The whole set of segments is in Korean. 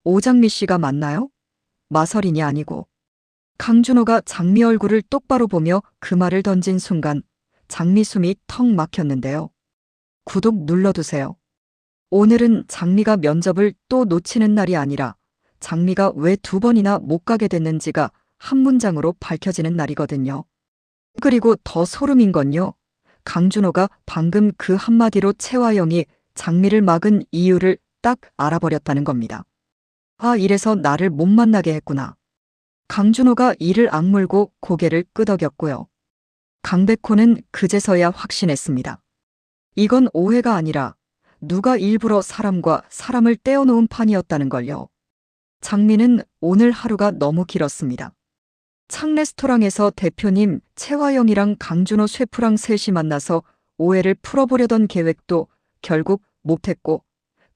오장미 씨가 맞나요? 마설인이 아니고. 강준호가 장미 얼굴을 똑바로 보며 그 말을 던진 순간 장미 숨이 턱 막혔는데요. 구독 눌러두세요. 오늘은 장미가 면접을 또 놓치는 날이 아니라 장미가 왜 2번이나 못 가게 됐는지가 한 문장으로 밝혀지는 날이거든요. 그리고 더 소름인 건요. 강준호가 방금 그 한마디로 채화영이 장미를 막은 이유를 딱 알아버렸다는 겁니다. 아, 이래서 나를 못 만나게 했구나. 강준호가 이를 악물고 고개를 끄덕였고요. 강백호는 그제서야 확신했습니다. 이건 오해가 아니라 누가 일부러 사람과 사람을 떼어놓은 판이었다는 걸요. 장미는 오늘 하루가 너무 길었습니다. 창 레스토랑에서 대표님 채화영이랑 강준호 셰프랑 셋이 만나서 오해를 풀어보려던 계획도 결국 못했고,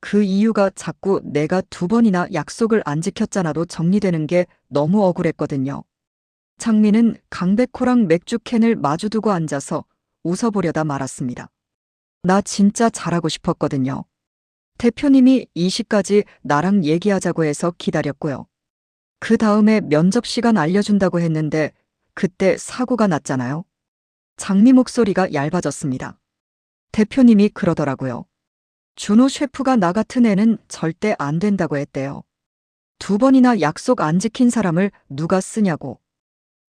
그 이유가 자꾸 내가 2번이나 약속을 안 지켰잖아도 정리되는 게 너무 억울했거든요. 장미는 강백호랑 맥주캔을 마주두고 앉아서 웃어보려다 말았습니다. 나 진짜 잘하고 싶었거든요. 대표님이 이 시까지 나랑 얘기하자고 해서 기다렸고요. 그 다음에 면접 시간 알려준다고 했는데 그때 사고가 났잖아요. 장미 목소리가 얇아졌습니다. 대표님이 그러더라고요. 준호 셰프가 나 같은 애는 절대 안 된다고 했대요. 2번이나 약속 안 지킨 사람을 누가 쓰냐고.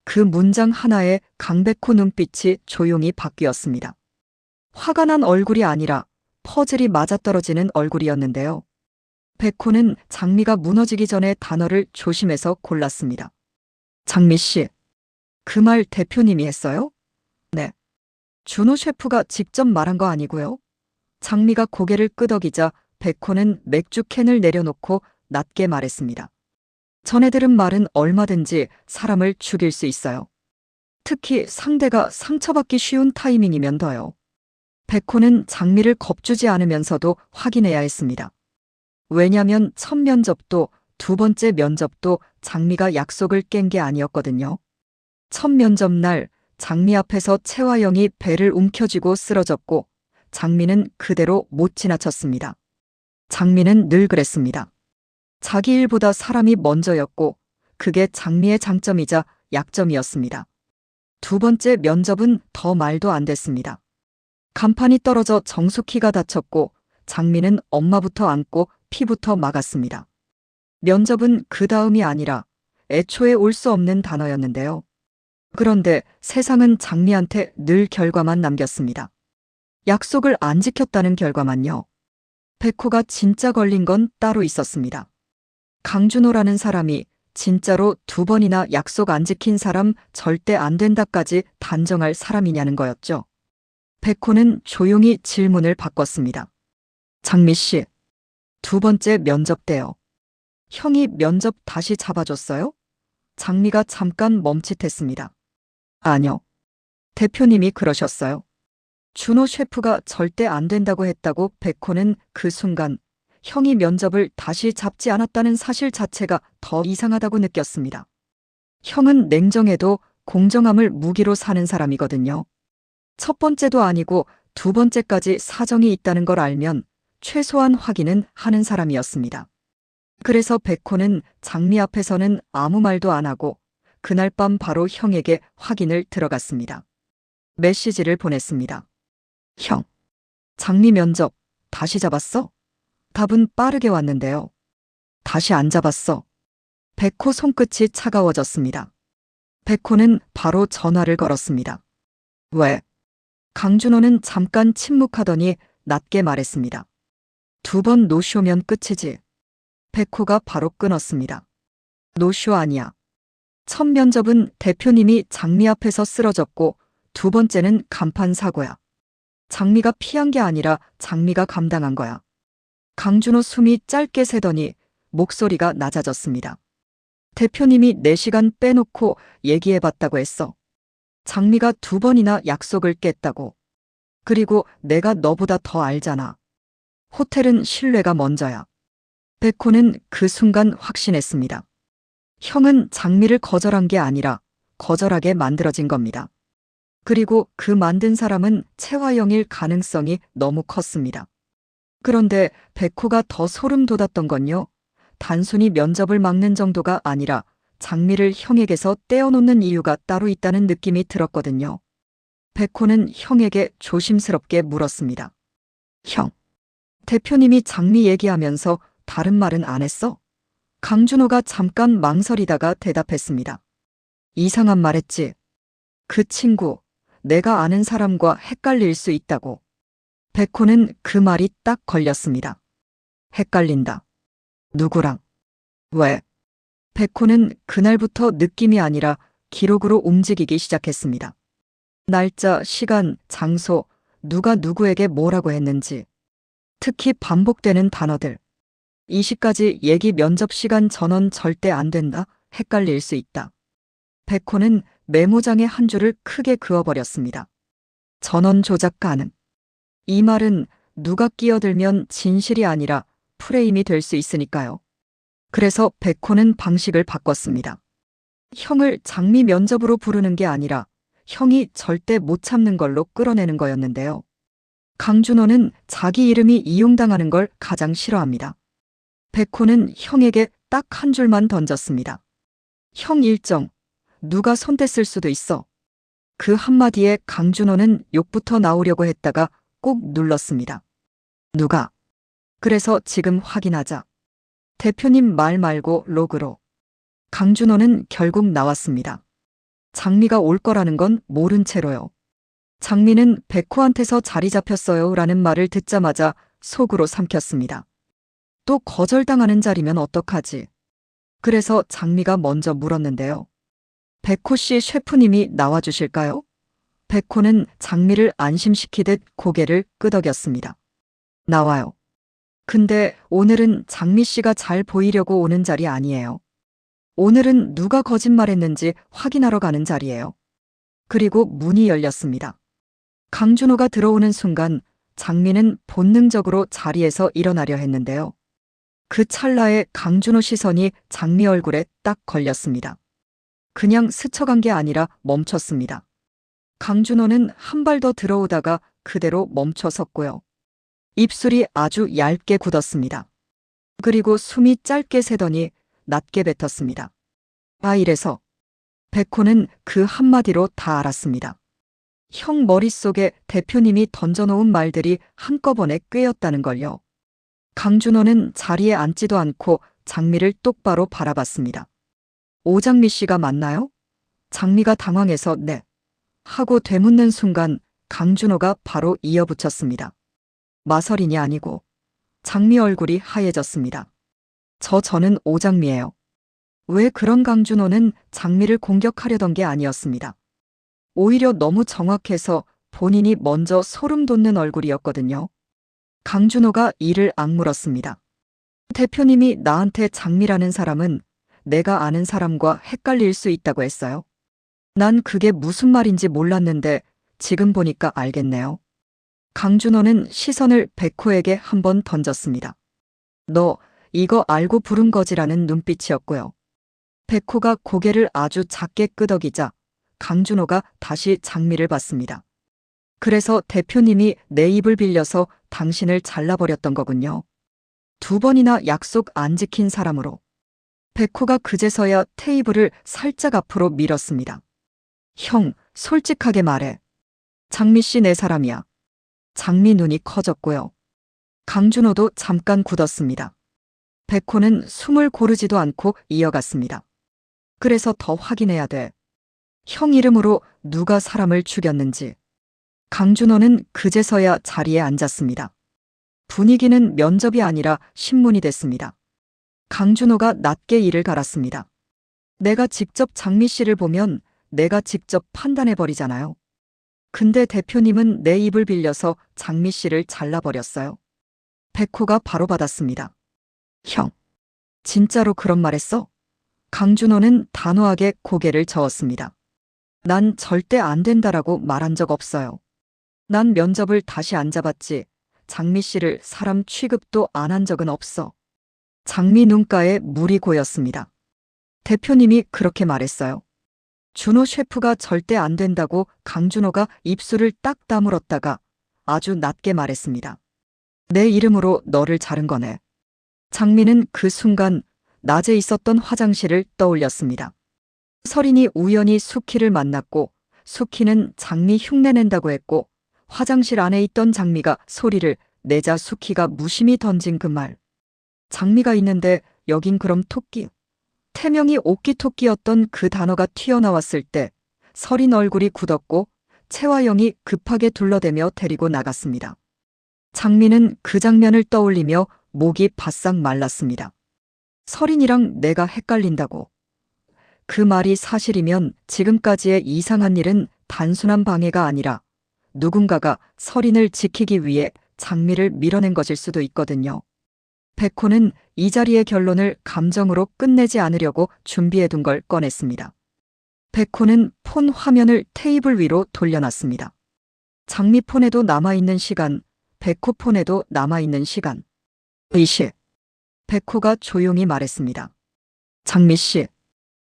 그 문장 하나에 강백호 눈빛이 조용히 바뀌었습니다. 화가 난 얼굴이 아니라 퍼즐이 맞아떨어지는 얼굴이었는데요. 백호는 장미가 무너지기 전에 단어를 조심해서 골랐습니다. 장미 씨, 그 말 대표님이 했어요? 네. 준호 셰프가 직접 말한 거 아니고요. 장미가 고개를 끄덕이자 백호는 맥주캔을 내려놓고 낮게 말했습니다. 전에 들은 말은 얼마든지 사람을 죽일 수 있어요. 특히 상대가 상처받기 쉬운 타이밍이면 더요. 백호는 장미를 겁주지 않으면서도 확인해야 했습니다. 왜냐면 첫 면접도 2번째 면접도 장미가 약속을 깬 게 아니었거든요. 첫 면접 날 장미 앞에서 채화영이 배를 움켜쥐고 쓰러졌고 장미는 그대로 못 지나쳤습니다. 장미는 늘 그랬습니다. 자기 일보다 사람이 먼저였고 그게 장미의 장점이자 약점이었습니다. 2번째 면접은 더 말도 안 됐습니다. 간판이 떨어져 정숙희가 다쳤고 장미는 엄마부터 안고 피부터 막았습니다. 면접은 그 다음이 아니라 애초에 올 수 없는 단어였는데요. 그런데 세상은 장미한테 늘 결과만 남겼습니다. 약속을 안 지켰다는 결과만요. 백호가 진짜 걸린 건 따로 있었습니다. 강준호라는 사람이 진짜로 2번이나 약속 안 지킨 사람 절대 안 된다까지 단정할 사람이냐는 거였죠. 백호는 조용히 질문을 바꿨습니다. 장미 씨, 2번째 면접 때요. 형이 면접 다시 잡아줬어요? 장미가 잠깐 멈칫했습니다. 아니요. 대표님이 그러셨어요. 준호 셰프가 절대 안 된다고 했다고. 백호는 그 순간 형이 면접을 다시 잡지 않았다는 사실 자체가 더 이상하다고 느꼈습니다. 형은 냉정해도 공정함을 무기로 사는 사람이거든요. 첫 번째도 아니고 2번째까지 사정이 있다는 걸 알면 최소한 확인은 하는 사람이었습니다. 그래서 백호는 장미 앞에서는 아무 말도 안 하고 그날 밤 바로 형에게 확인을 들어갔습니다. 메시지를 보냈습니다. 형, 장미 면접 다시 잡았어? 답은 빠르게 왔는데요. 다시 안 잡았어. 백호 손끝이 차가워졌습니다. 백호는 바로 전화를 걸었습니다. 왜? 강준호는 잠깐 침묵하더니 낮게 말했습니다. 2번 노쇼면 끝이지. 백호가 바로 끊었습니다. 노쇼 아니야. 첫 면접은 대표님이 장미 앞에서 쓰러졌고 2번째는 간판 사고야. 장미가 피한 게 아니라 장미가 감당한 거야. 강준호 숨이 짧게 새더니 목소리가 낮아졌습니다. 대표님이 4시간 빼놓고 얘기해봤다고 했어. 장미가 2번이나 약속을 깼다고. 그리고 내가 너보다 더 알잖아. 호텔은 신뢰가 먼저야. 백호는 그 순간 확신했습니다. 형은 장미를 거절한 게 아니라 거절하게 만들어진 겁니다. 그리고 그 만든 사람은 채화영일 가능성이 너무 컸습니다. 그런데 백호가 더 소름 돋았던 건요. 단순히 면접을 막는 정도가 아니라 장미를 형에게서 떼어놓는 이유가 따로 있다는 느낌이 들었거든요. 백호는 형에게 조심스럽게 물었습니다. 형, 대표님이 장미 얘기하면서 다른 말은 안 했어? 강준호가 잠깐 망설이다가 대답했습니다. 이상한 말 했지. 그 친구, 내가 아는 사람과 헷갈릴 수 있다고. 백호는 그 말이 딱 걸렸습니다. 헷갈린다. 누구랑? 왜? 백호는 그날부터 느낌이 아니라 기록으로 움직이기 시작했습니다. 날짜, 시간, 장소, 누가 누구에게 뭐라고 했는지. 특히 반복되는 단어들. 20가지 얘기 면접 시간 전원 절대 안 된다. 헷갈릴 수 있다. 백호는 메모장에 한 줄을 크게 그어버렸습니다. 전원 조작 가능. 이 말은 누가 끼어들면 진실이 아니라 프레임이 될 수 있으니까요. 그래서 백호는 방식을 바꿨습니다. 형을 장미 면접으로 부르는 게 아니라 형이 절대 못 참는 걸로 끌어내는 거였는데요. 강준호는 자기 이름이 이용당하는 걸 가장 싫어합니다. 백호는 형에게 딱 한 줄만 던졌습니다. 형 일정, 누가 손댔을 수도 있어. 그 한마디에 강준호는 욕부터 나오려고 했다가 꼭 눌렀습니다. 누가? 그래서 지금 확인하자. 대표님 말 말고 로그로. 강준호는 결국 나왔습니다. 장미가 올 거라는 건 모른 채로요. 장미는 백호한테서 자리 잡혔어요 라는 말을 듣자마자 속으로 삼켰습니다. 또 거절당하는 자리면 어떡하지? 그래서 장미가 먼저 물었는데요. 백호 씨 셰프님이 나와주실까요? 백호는 장미를 안심시키듯 고개를 끄덕였습니다. 나와요. 근데 오늘은 장미 씨가 잘 보이려고 오는 자리 아니에요. 오늘은 누가 거짓말했는지 확인하러 가는 자리예요. 그리고 문이 열렸습니다. 강준호가 들어오는 순간 장미는 본능적으로 자리에서 일어나려 했는데요. 그 찰나에 강준호 시선이 장미 얼굴에 딱 걸렸습니다. 그냥 스쳐간 게 아니라 멈췄습니다. 강준호는 한 발 더 들어오다가 그대로 멈춰 섰고요. 입술이 아주 얇게 굳었습니다. 그리고 숨이 짧게 새더니 낮게 뱉었습니다. 아, 이래서. 백호는 그 한마디로 다 알았습니다. 형 머릿속에 대표님이 던져놓은 말들이 한꺼번에 꿰었다는 걸요. 강준호는 자리에 앉지도 않고 장미를 똑바로 바라봤습니다. 오장미 씨가 맞나요? 장미가 당황해서 네. 하고 되묻는 순간 강준호가 바로 이어붙였습니다. 마설인이 아니고. 장미 얼굴이 하얘졌습니다. 저는 오장미예요. 왜 그런 강준호는 장미를 공격하려던 게 아니었습니다. 오히려 너무 정확해서 본인이 먼저 소름 돋는 얼굴이었거든요. 강준호가 이를 악물었습니다. 대표님이 나한테 장미라는 사람은 내가 아는 사람과 헷갈릴 수 있다고 했어요. 난 그게 무슨 말인지 몰랐는데 지금 보니까 알겠네요. 강준호는 시선을 백호에게 한번 던졌습니다. 너 이거 알고 부른 거지라는 눈빛이었고요. 백호가 고개를 아주 작게 끄덕이자 강준호가 다시 장미를 봤습니다. 그래서 대표님이 내 입을 빌려서 당신을 잘라버렸던 거군요. 2번이나 약속 안 지킨 사람으로. 백호가 그제서야 테이블을 살짝 앞으로 밀었습니다. 형, 솔직하게 말해. 장미 씨 내 사람이야. 장미 눈이 커졌고요. 강준호도 잠깐 굳었습니다. 백호는 숨을 고르지도 않고 이어갔습니다. 그래서 더 확인해야 돼. 형 이름으로 누가 사람을 죽였는지. 강준호는 그제서야 자리에 앉았습니다. 분위기는 면접이 아니라 신문이 됐습니다. 강준호가 낮게 이를 갈았습니다. 내가 직접 장미 씨를 보면 내가 직접 판단해버리잖아요. 근데 대표님은 내 입을 빌려서 장미 씨를 잘라버렸어요. 백호가 바로 받았습니다. 형, 진짜로 그런 말 했어? 강준호는 단호하게 고개를 저었습니다. 난 절대 안 된다라고 말한 적 없어요. 난 면접을 다시 안 잡았지. 장미 씨를 사람 취급도 안 한 적은 없어. 장미 눈가에 물이 고였습니다. 대표님이 그렇게 말했어요. 준호 셰프가 절대 안 된다고 강준호가 입술을 딱 다물었다가 아주 낮게 말했습니다. 내 이름으로 너를 자른 거네. 장미는 그 순간 낮에 있었던 화장실을 떠올렸습니다. 설인이 우연히 수키를 만났고 수키는 장미 흉내낸다고 했고 화장실 안에 있던 장미가 소리를 내자 수키가 무심히 던진 그 말. 장미가 있는데 여긴 그럼 토끼. 태명이 옥기토끼였던 그 단어가 튀어나왔을 때 설인 얼굴이 굳었고 채화영이 급하게 둘러대며 데리고 나갔습니다. 장미는 그 장면을 떠올리며 목이 바싹 말랐습니다. 설인이랑 내가 헷갈린다고. 그 말이 사실이면 지금까지의 이상한 일은 단순한 방해가 아니라 누군가가 설인을 지키기 위해 장미를 밀어낸 것일 수도 있거든요. 백호는 이 자리의 결론을 감정으로 끝내지 않으려고 준비해둔 걸 꺼냈습니다. 백호는 폰 화면을 테이블 위로 돌려놨습니다. 장미 폰에도 남아있는 시간, 백호 폰에도 남아있는 시간. 이씨. 백호가 조용히 말했습니다. 장미 씨.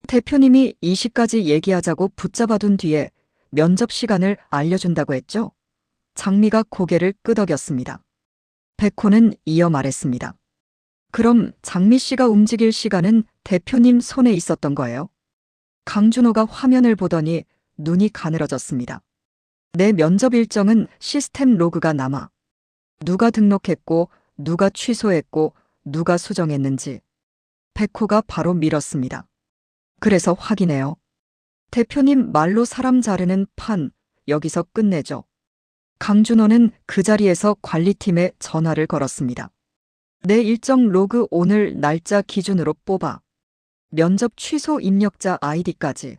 대표님이 이 시까지 얘기하자고 붙잡아둔 뒤에 면접 시간을 알려준다고 했죠? 장미가 고개를 끄덕였습니다. 백호는 이어 말했습니다. 그럼 장미 씨가 움직일 시간은 대표님 손에 있었던 거예요? 강준호가 화면을 보더니 눈이 가늘어졌습니다. 내 면접 일정은 시스템 로그가 남아. 누가 등록했고, 누가 취소했고, 누가 수정했는지. 백호가 바로 밀었습니다. 그래서 확인해요. 대표님 말로 사람 자르는 판, 여기서 끝내죠. 강준호는 그 자리에서 관리팀에 전화를 걸었습니다. 내 일정 로그 오늘 날짜 기준으로 뽑아. 면접 취소 입력자 아이디까지.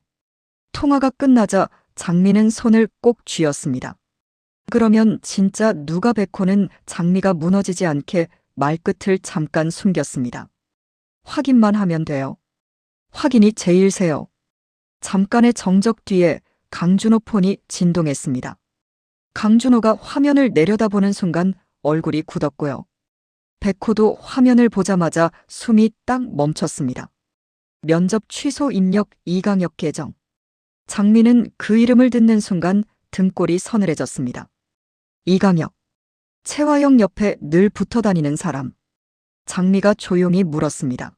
통화가 끝나자 장미는 손을 꼭 쥐었습니다. 그러면 진짜 누가 백호는 장미가 무너지지 않게 말끝을 잠깐 숨겼습니다. 확인만 하면 돼요. 확인이 제일 세요. 잠깐의 정적 뒤에 강준호 폰이 진동했습니다. 강준호가 화면을 내려다보는 순간 얼굴이 굳었고요. 백호도 화면을 보자마자 숨이 딱 멈췄습니다. 면접 취소 입력 이강혁 계정. 장미는 그 이름을 듣는 순간 등골이 서늘해졌습니다. 이강혁. 채화영 옆에 늘 붙어 다니는 사람. 장미가 조용히 물었습니다.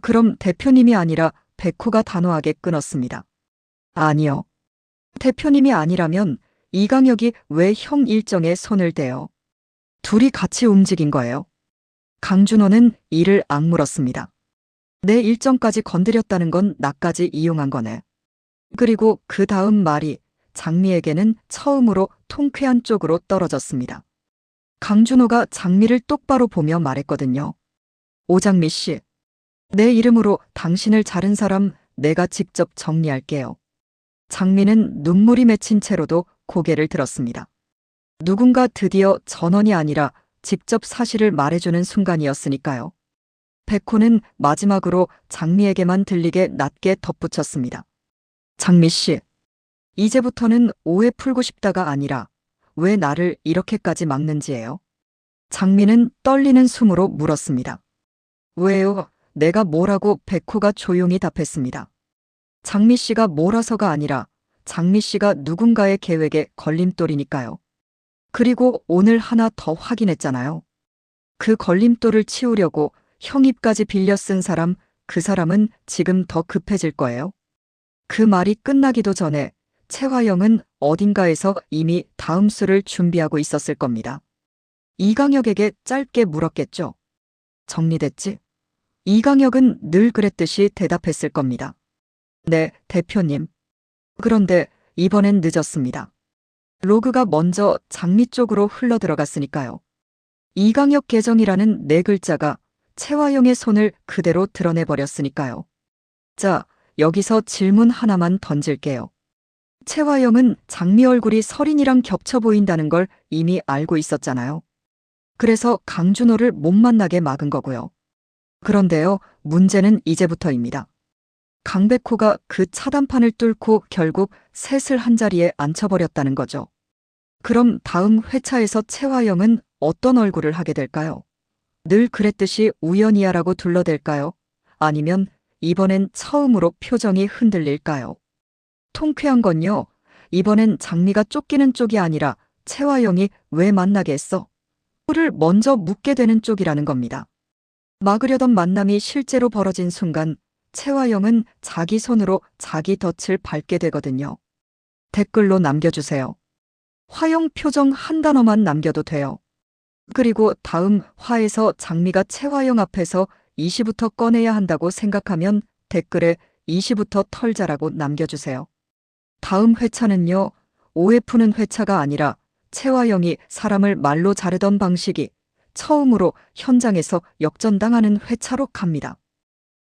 그럼 대표님이 아니라 백호가 단호하게 끊었습니다. 아니요. 대표님이 아니라면 이강혁이 왜 형 일정에 손을 대요? 둘이 같이 움직인 거예요. 강준호는 이를 악물었습니다. 내 일정까지 건드렸다는 건 나까지 이용한 거네. 그리고 그 다음 말이 장미에게는 처음으로 통쾌한 쪽으로 떨어졌습니다. 강준호가 장미를 똑바로 보며 말했거든요. 오장미 씨, 내 이름으로 당신을 자른 사람 내가 직접 정리할게요. 장미는 눈물이 맺힌 채로도 고개를 들었습니다. 누군가 드디어 전원이 아니라 직접 사실을 말해주는 순간이었으니까요. 백호는 마지막으로 장미에게만 들리게 낮게 덧붙였습니다. 장미 씨, 이제부터는 오해 풀고 싶다가 아니라 왜 나를 이렇게까지 막는지예요. 장미는 떨리는 숨으로 물었습니다. 왜요? 내가 뭐라고? 백호가 조용히 답했습니다. 장미 씨가 뭐라서가 아니라 장미 씨가 누군가의 계획에 걸림돌이니까요. 그리고 오늘 하나 더 확인했잖아요. 그 걸림돌을 치우려고 형 입까지 빌려 쓴 사람, 그 사람은 지금 더 급해질 거예요. 그 말이 끝나기도 전에 채화영은 어딘가에서 이미 다음 수를 준비하고 있었을 겁니다. 이강혁에게 짧게 물었겠죠. 정리됐지? 이강혁은 늘 그랬듯이 대답했을 겁니다. 네, 대표님. 그런데 이번엔 늦었습니다. 로그가 먼저 장미 쪽으로 흘러들어갔으니까요. 이강혁 계정이라는 네 글자가 채화영의 손을 그대로 드러내버렸으니까요. 자, 여기서 질문 하나만 던질게요. 채화영은 장미 얼굴이 설인이랑 겹쳐 보인다는 걸 이미 알고 있었잖아요. 그래서 강준호를 못 만나게 막은 거고요. 그런데요, 문제는 이제부터입니다. 강백호가 그 차단판을 뚫고 결국 셋을 한자리에 앉혀버렸다는 거죠. 그럼 다음 회차에서 채화영은 어떤 얼굴을 하게 될까요? 늘 그랬듯이 우연이야라고 둘러댈까요? 아니면 이번엔 처음으로 표정이 흔들릴까요? 통쾌한 건요, 이번엔 장미가 쫓기는 쪽이 아니라 채화영이 왜 만나게 했어? 를 먼저 묻게 되는 쪽이라는 겁니다. 막으려던 만남이 실제로 벌어진 순간 채화영은 자기 손으로 자기 덫을 밟게 되거든요. 댓글로 남겨주세요. 화영 표정 한 단어만 남겨도 돼요. 그리고 다음 화에서 장미가 채화영 앞에서 이시부터 꺼내야 한다고 생각하면 댓글에 이시부터 털자라고 남겨주세요. 다음 회차는요, 오해 푸는 회차가 아니라 채화영이 사람을 말로 자르던 방식이 처음으로 현장에서 역전당하는 회차로 갑니다.